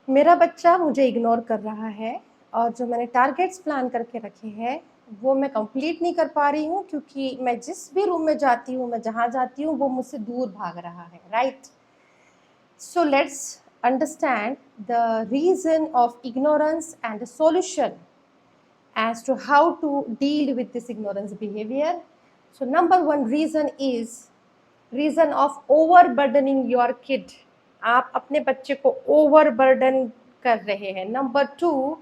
मेरा बच्चा मुझे इग्नोर कर रहा है और जो मैंने टारगेट्स प्लान करके रखे हैं वो मैं कंप्लीट नहीं कर पा रही हूँ, क्योंकि मैं जिस भी रूम में जाती हूँ, मैं जहाँ जाती हूँ वो मुझसे दूर भाग रहा है, right? So let's understand the reason of ignorance and the solution as to how to deal with this ignorance behavior. So number one reason is reason of overburdening your kid. आप अपने बच्चे को overburden कर रहे हैं. Number two,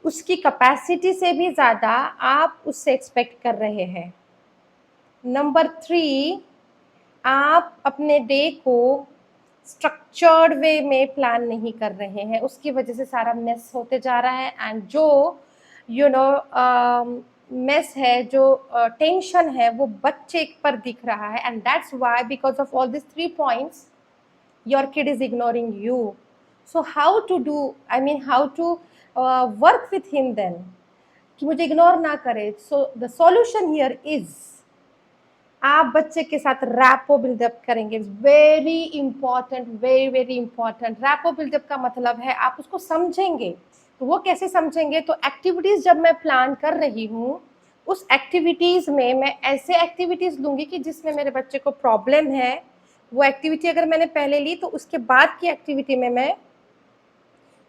उसकी capacity से भी ज़्यादा आप उससे एक्सपेक्ट कर रहे हैं. नंबर थ्री, आप अपने डे को स्ट्रक्चर्ड वे में प्लान नहीं कर रहे हैं, उसकी वजह से सारा मेस होते जा रहा है. एंड जो मेस है, जो टेंशन है, वो बच्चे पर दिख रहा है. And that's why, because of all this 3 points, your kid is ignoring you. So how to do, I mean how to work with him then, कि मुझे इग्नोर ना करे. So the solution here is, आप बच्चे के साथ rapport buildup करेंगे. Very important, very very important. Rapport buildup का मतलब है आप उसको समझेंगे. तो वो कैसे समझेंगे? तो एक्टिविटीज जब मैं प्लान कर रही हूँ, उस एक्टिविटीज में मैं ऐसे एक्टिविटीज लूंगी कि जिसमें मेरे बच्चे को प्रॉब्लम है. वो एक्टिविटी अगर मैंने पहले ली तो उसके बाद की एक्टिविटी में मैं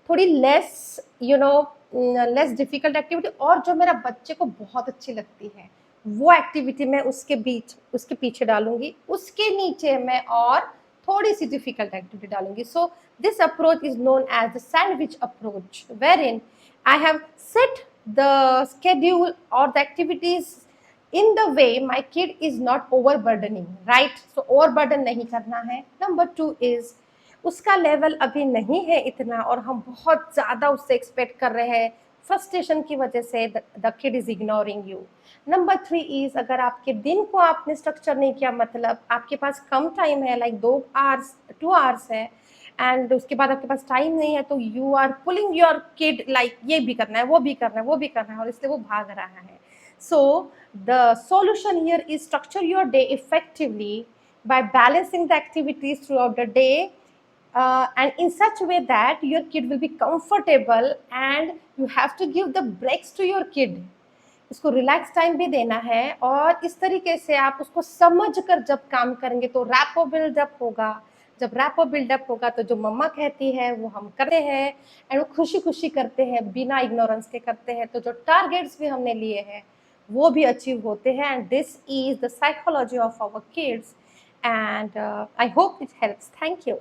थोड़ी लेस लेस डिफिकल्ट एक्टिविटी, और जो मेरा बच्चे को बहुत अच्छी लगती है वो एक्टिविटी मैं उसके पीछे डालूंगी. उसके नीचे मैं और थोड़ी सी डिफिकल्ट एक्टिविटी डालूंगी. So this approach is known as the sandwich approach, wherein I have set the schedule और the activities in the way my kid is not overburdening, right? So overburden नहीं करना है. Number two is उसका level अभी नहीं है इतना और हम बहुत ज़्यादा उससे एक्सपेक्ट कर रहे हैं फ्रस्ट्रेशन की वजह से. The kid is ignoring you. Number three is, अगर आपके दिन को आपने स्ट्रक्चर नहीं किया, मतलब आपके पास कम टाइम है, लाइक 2 आवर्स है, एंड उसके बाद आपके पास टाइम नहीं है, तो you are pulling your kid like ये भी करना है, वो भी करना है, वो भी करना है, और इसलिए वो भाग रहा है. So the solution here is structure your day effectively by balancing the activities throughout the day, and in such a way that your kid will be comfortable, and you have to give the breaks to your kid. उसको relax time भी देना है, और इस तरीके से आप उसको समझ कर जब काम करेंगे तो रैपो बिल्डअप होगा. जब रैपो बिल्डअप होगा तो जो मम्मा कहती है वो हम करते हैं, एंड वो खुशी खुशी करते हैं, बिना इग्नोरेंस के करते हैं. तो जो टारगेट्स भी हमने लिए हैं वो भी अचीव होते हैं. And this is the psychology of our kids, and I hope it helps. Thank you.